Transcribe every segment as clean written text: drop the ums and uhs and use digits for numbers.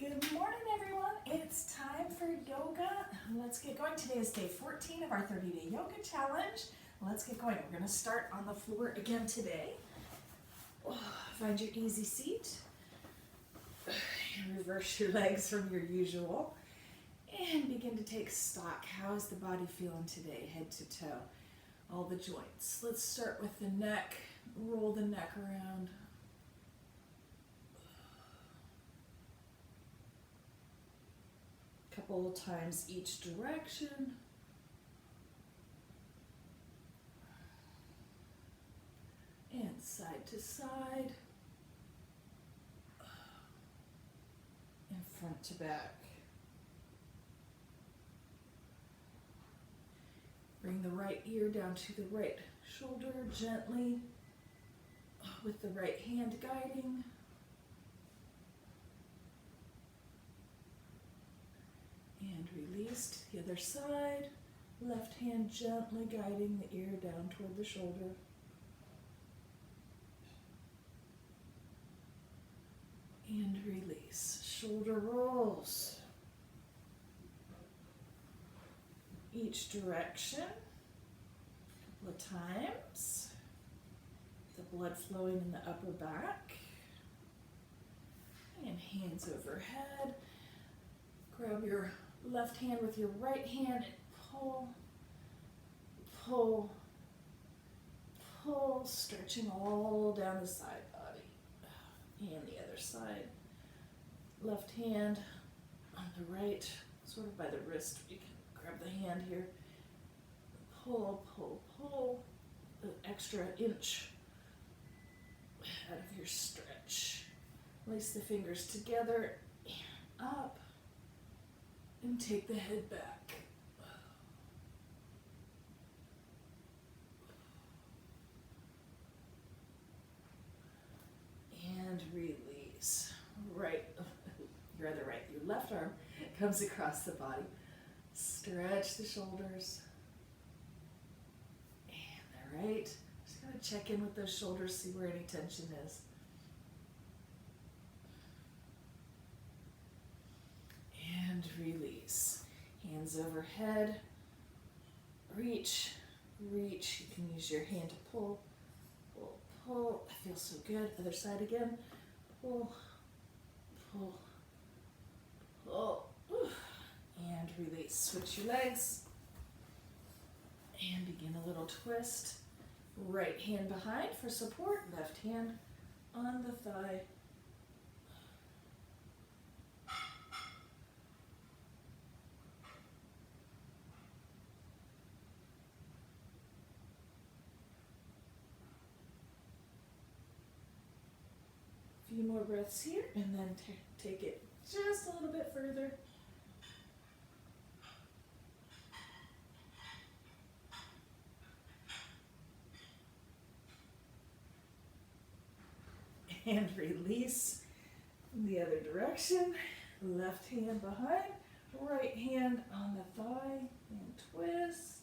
Good morning, everyone. It's time for yoga. Let's get going. Today is day 14 of our 30-day yoga challenge. Let's get going. We're going to start on the floor again today. Find your easy seat. Reverse your legs from your usual. And begin to take stock. How is the body feeling today, head to toe? All the joints. Let's start with the neck. Roll the neck around. Couple of times each direction. And side to side. And front to back. Bring the right ear down to the right shoulder gently with the right hand guiding. And release to the other side. Left hand gently guiding the ear down toward the shoulder. And release. Shoulder rolls. Each direction. A couple of times. The blood flowing in the upper back. And hands overhead. Grab your left hand with your right hand and pull, pull, pull, stretching all down the side body. And the other side. Left hand on the right, sort of by the wrist. You can grab the hand here. Pull, pull, pull. An extra inch out of your stretch. Place the fingers together and up. And take the head back. And release. Right, your other right, your left arm comes across the body. Stretch the shoulders. And the right. Just gotta check in with those shoulders, see where any tension is. And release. Hands overhead. Reach, reach. You can use your hand to pull, pull, pull. That feels so good. Other side again. Pull, pull, pull. And release. Switch your legs. And begin a little twist. Right hand behind for support. Left hand on the thigh. Few more breaths here, and then take it just a little bit further. And release in the other direction. Left hand behind, right hand on the thigh, and twist.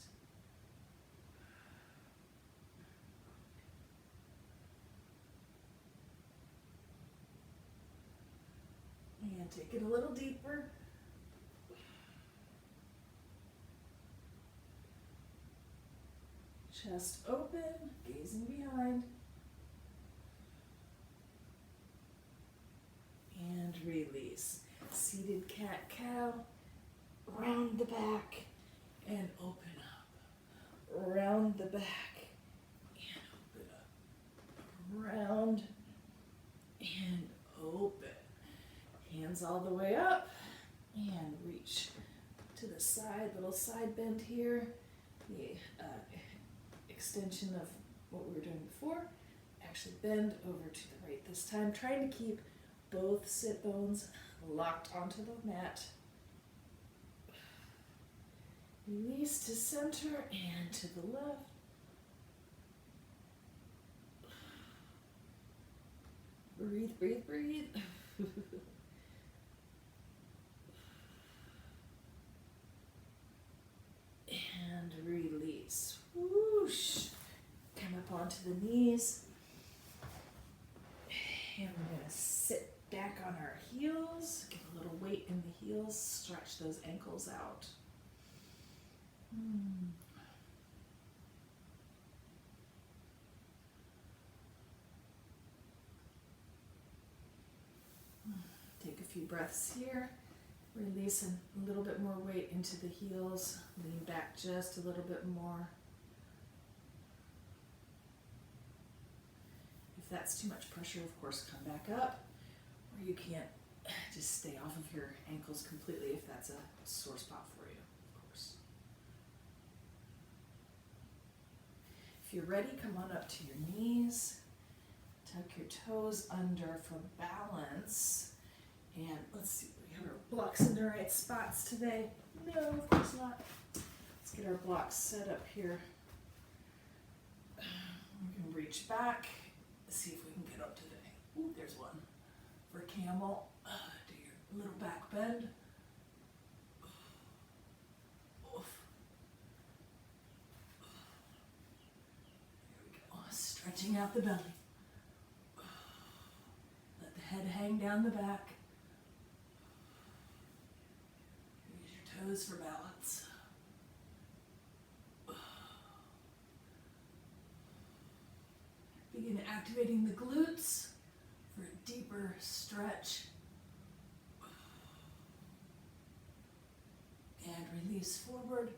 And take it a little deeper. Chest open, gazing behind. And release. Seated cat-cow. Round the back and open up. Round the back and open up. Round and open. Hands all the way up and reach to the side, little side bend here. The extension of what we were doing before. Actually bend over to the right this time, trying to keep both sit bones locked onto the mat. Release to center and to the left. Breathe, breathe, breathe. And release. Whoosh. Come up onto the knees. And we're going to sit back on our heels. Give a little weight in the heels, stretch those ankles out. Take a few breaths here. Release a little bit more weight into the heels. Lean back just a little bit more. If that's too much pressure, of course, come back up. Or you can't, just stay off of your ankles completely if that's a sore spot for you, of course. If you're ready, come on up to your knees. Tuck your toes under for balance. And let's see, we have our blocks in the right spots today. No, of course not. Let's get our blocks set up here. We can reach back, see if we can get up today. Ooh, there's one. For camel, do your little back bend. Oof. There we go. Stretching out the belly. Let the head hang down the back. Use your toes for balance. Begin activating the glutes for a deeper stretch. And release forward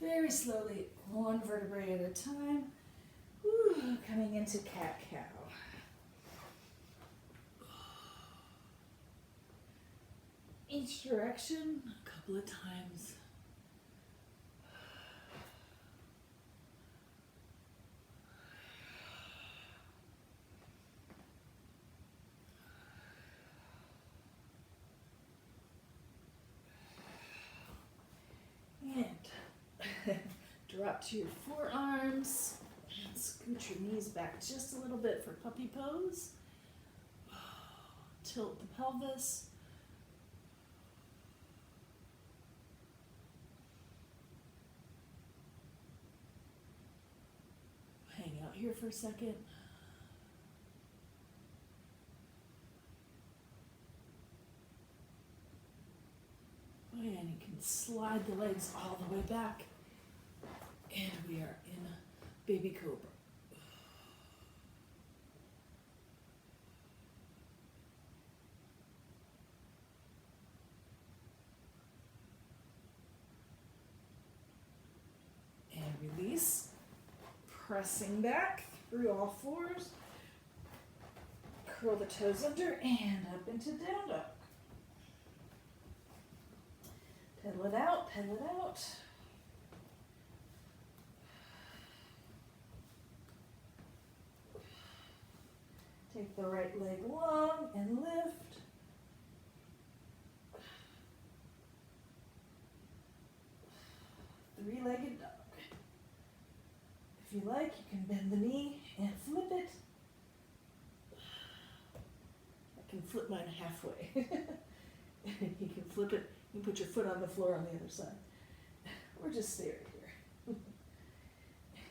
very slowly, one vertebrae at a time. Whew, coming into cat-cow. Each direction a couple of times. And drop to your forearms and scoot your knees back just a little bit for puppy pose. Tilt the pelvis. Hang out here for a second. And you can slide the legs all the way back. And we are in a baby cobra. And release. Pressing back through all fours. Curl the toes under and up into down dog. Pedal it out, pedal it out. Take the right leg long and lift. Three-legged dog. If you like, you can bend the knee and flip it. I can flip mine halfway. You can flip it. You can put your foot on the floor on the other side. Or just stay right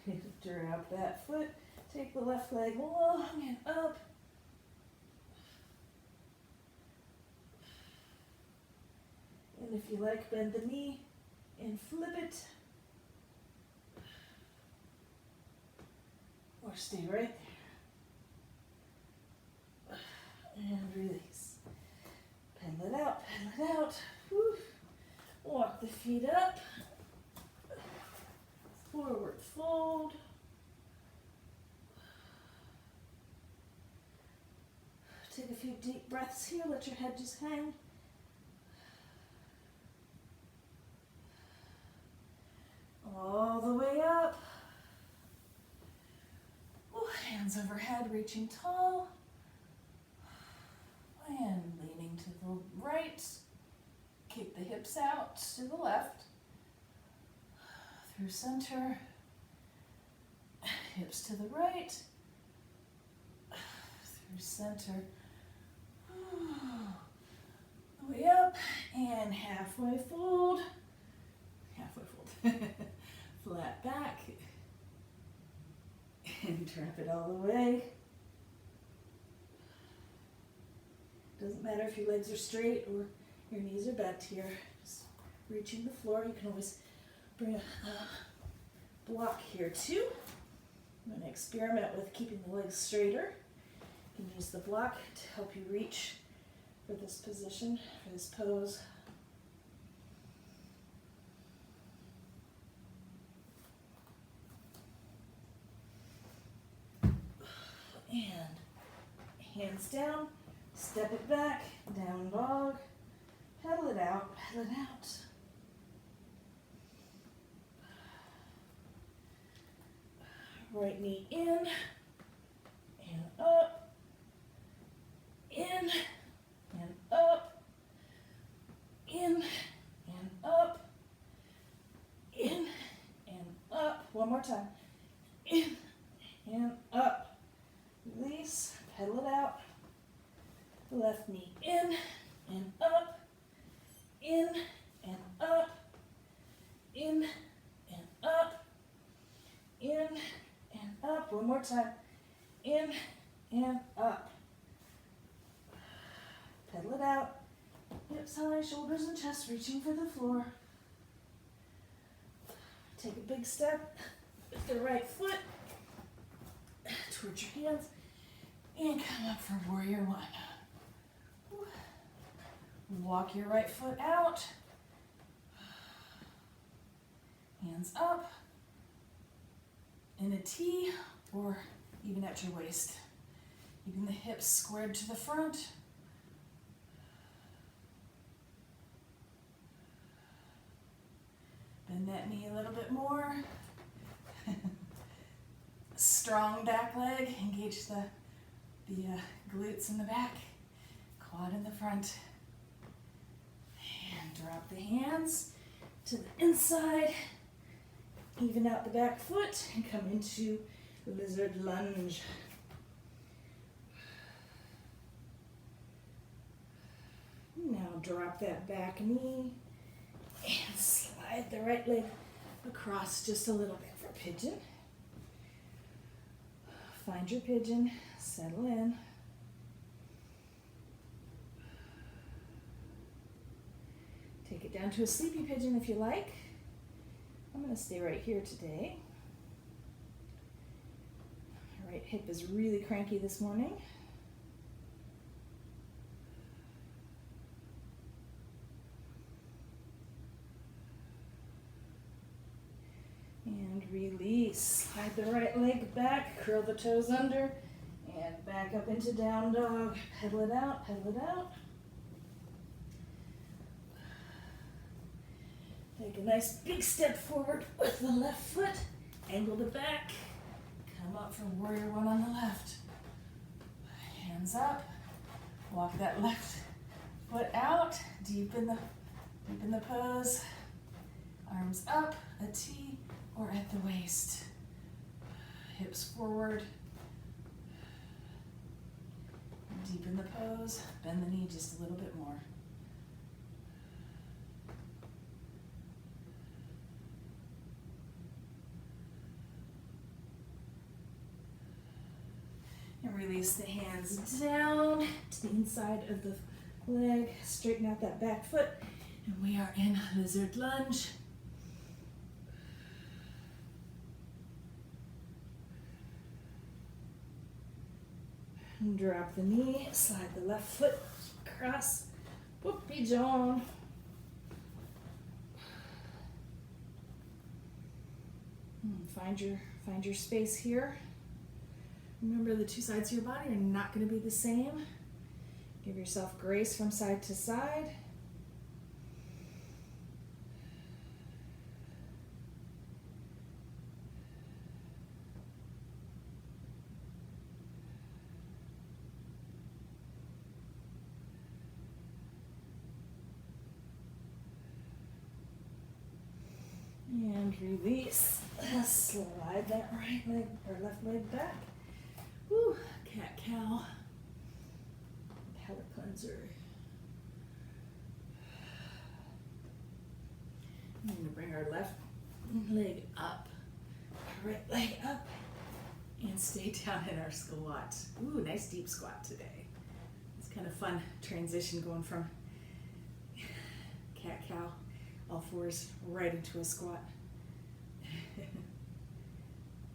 here. Drop that foot. Take the left leg long and up. And if you like, bend the knee and flip it. Or stay right there. And release. Pedal it out, pedal it out. Whew. Walk the feet up. Forward fold. Take a few deep breaths here. Let your head just hang. All the way up. Ooh, hands overhead, reaching tall. And leaning to the right. Kick the hips out to the left. Through center. Hips to the right. Through center. The way up and halfway fold. Halfway fold. Flat back. And drop it all the way. Doesn't matter if your legs are straight or Your knees are bent here, just reaching the floor. You can always bring a block here too. I'm going to experiment with keeping the legs straighter. You can use the block to help you reach for this position, for this pose. And hands down, step it back, down dog, pedal it out, pedal it out. Right knee in, and up, in, and up, in, and up, in, and up. One more time. In, and up. Release, pedal it out. Left knee in, and up, in, and up, in, and up, in, and up. One more time. In and up. Pedal it out. Hips high, shoulders and chest reaching for the floor. Take a big step with the right foot towards your hands and come up for warrior one. Walk your right foot out. Hands up. In a T or even at your waist. Keeping the hips squared to the front. Bend that knee a little bit more. Strong back leg. Engage the glutes in the back. Quad in the front. And drop the hands to the inside. Even out the back foot and come into lizard lunge. Now drop that back knee and slide the right leg across just a little bit for pigeon. Find your pigeon, settle in. Take it down to a sleepy pigeon if you like. I'm going to stay right here today. My right hip is really cranky this morning. And release. Slide the right leg back, curl the toes under, and back up into down dog. Pedal it out, pedal it out. Take a nice big step forward with the left foot, angle the back, come up for warrior one on the left. Hands up, walk that left foot out, deepen the pose, arms up, a T or at the waist. Hips forward, deepen the pose, bend the knee just a little bit more. And release the hands down to the inside of the leg. Straighten out that back foot. And we are in lizard lunge. And drop the knee. Slide the left foot across. Whoopie John. Find your space here. Remember, the two sides of your body are not going to be the same. Give yourself grace from side to side. And release. Slide that right leg or left leg back. Woo, cat-cow, palate cleanser. I'm going to bring our left leg up, our right leg up, and stay down in our squat. Ooh, nice deep squat today. It's kind of fun transition going from cow, all fours right into a squat.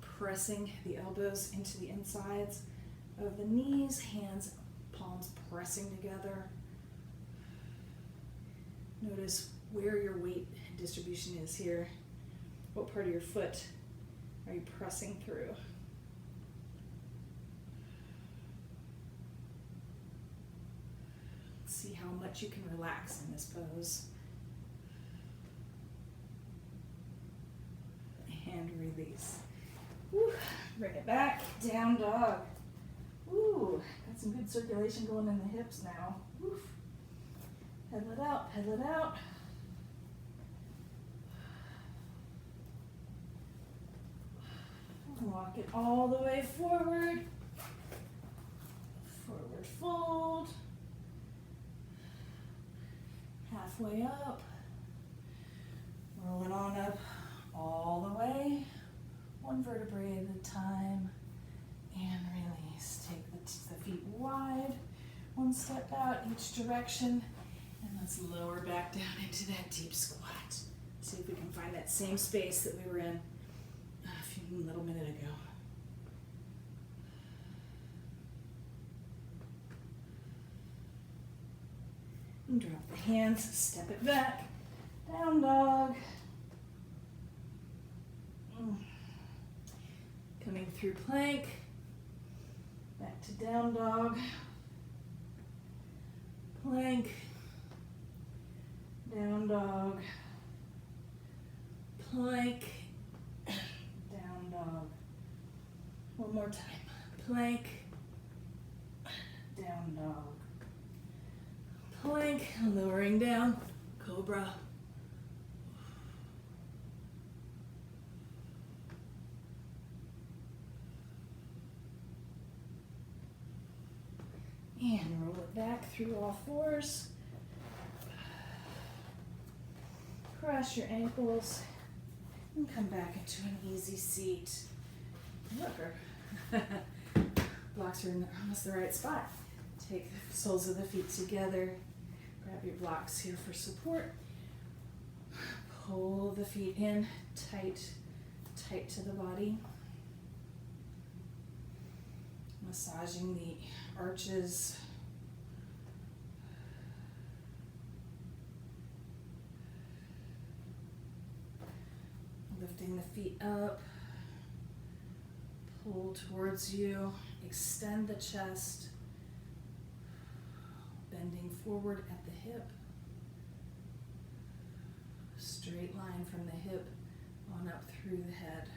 Pressing the elbows into the insides of the knees, hands, palms pressing together. Notice where your weight distribution is here. What part of your foot are you pressing through? See how much you can relax in this pose. And release. Woo. Bring it back, down dog. Woo. Got some good circulation going in the hips now. Woo. Pedal it out, pedal it out. Walk it all the way forward. Forward fold. Halfway up. Roll it on up all the way. One vertebrae at a time. And release. Take the feet wide. One step out each direction. And let's lower back down into that deep squat. See if we can find that same space that we were in a few little minute ago. And drop the hands, step it back, down dog. Coming through plank, back to down dog, plank, down dog, plank, down dog. One more time, plank, down dog. Plank, lowering down, cobra. And roll it back through all fours. Cross your ankles and come back into an easy seat. Look, blocks are in almost the right spot. Take the soles of the feet together. Grab your blocks here for support. Pull the feet in tight, tight to the body. Massaging the arches. Lifting the feet up. Pull towards you. Extend the chest. Bending forward at the hip. Straight line from the hip on up through the head.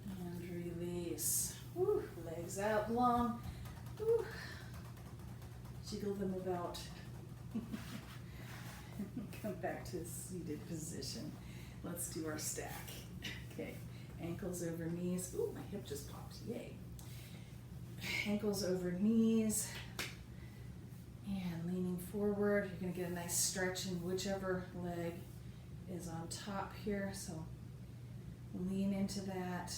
And release. Woo. Legs out long. Woo. Jiggle them about. Come back to a seated position. Let's do our stack. Okay, ankles over knees. Ooh, my hip just popped, yay. Ankles over knees. And leaning forward. You're gonna get a nice stretch in whichever leg is on top here. So lean into that.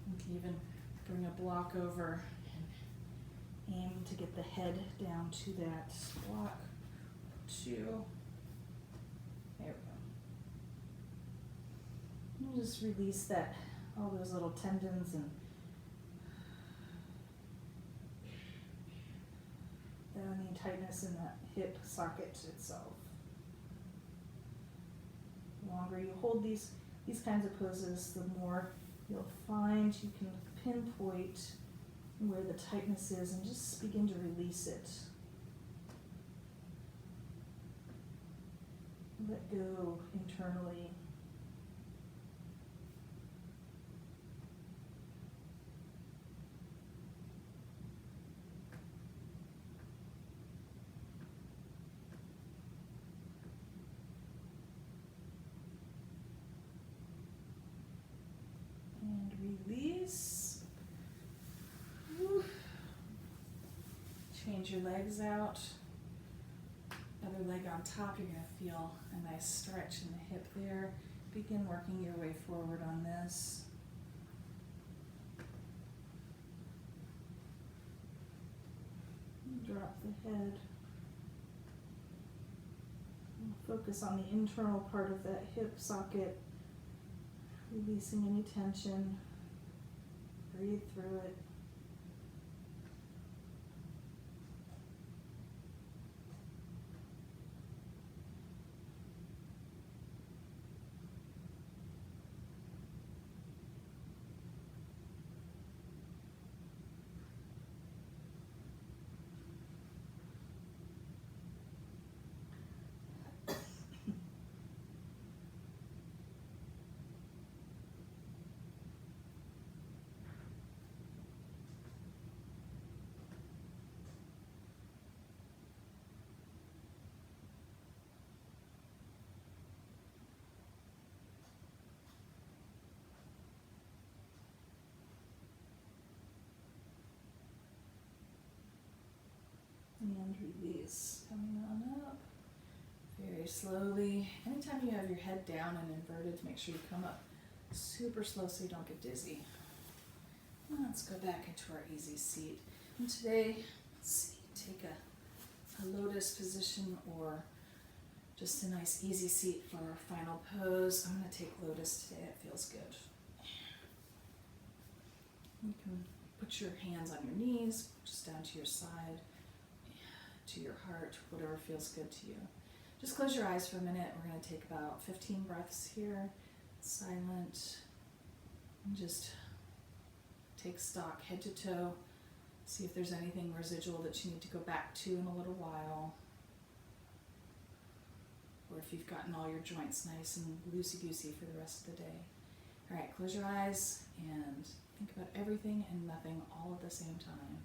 You can even bring a block over and aim to get the head down to that block. 2. There we go. And just release that, all those little tendons and any tightness in that hip socket itself. The longer you hold these kinds of poses, the more you'll find you can pinpoint where the tightness is and just begin to release it. Let go internally. And release. Woo. Change your legs out. Other leg on top, you're going to feel a nice stretch in the hip there. Begin working your way forward on this. drop the head. Focus on the internal part of that hip socket, releasing any tension. Breathe through it. And release, coming on up very slowly. Anytime you have your head down and inverted, make sure you come up super slow so you don't get dizzy. Let's go back into our easy seat. And today, let's see, take a lotus position or just a nice easy seat for our final pose. I'm going to take lotus today, it feels good. You can put your hands on your knees, just down to your side, to your heart, whatever feels good to you. Just close your eyes for a minute. We're going to take about 15 breaths here, silent, and just take stock head to toe. See if there's anything residual that you need to go back to in a little while, or if you've gotten all your joints nice and loosey-goosey for the rest of the day. All right, close your eyes and think about everything and nothing all at the same time.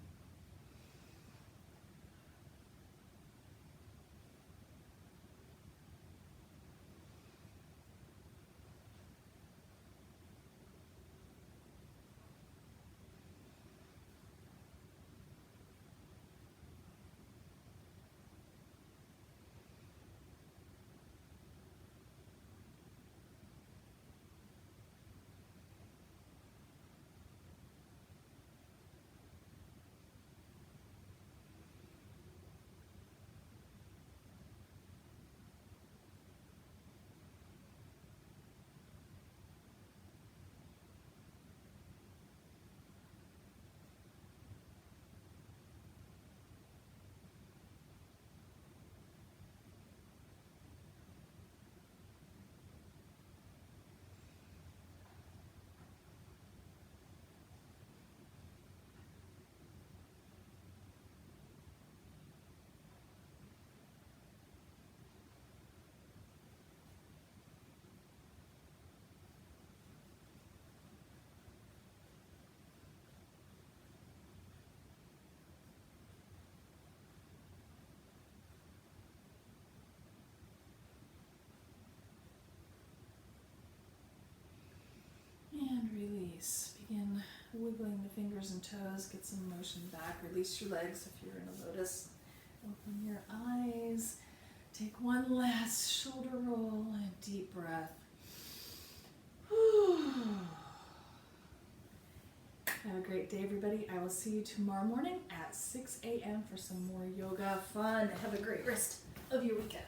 And release. Begin wiggling the fingers and toes. Get some motion back. Release your legs if you're in a lotus. Open your eyes. Take one last shoulder roll and deep breath. Have a great day, everybody. I will see you tomorrow morning at 6 a.m. for some more yoga fun. Have a great rest of your weekend.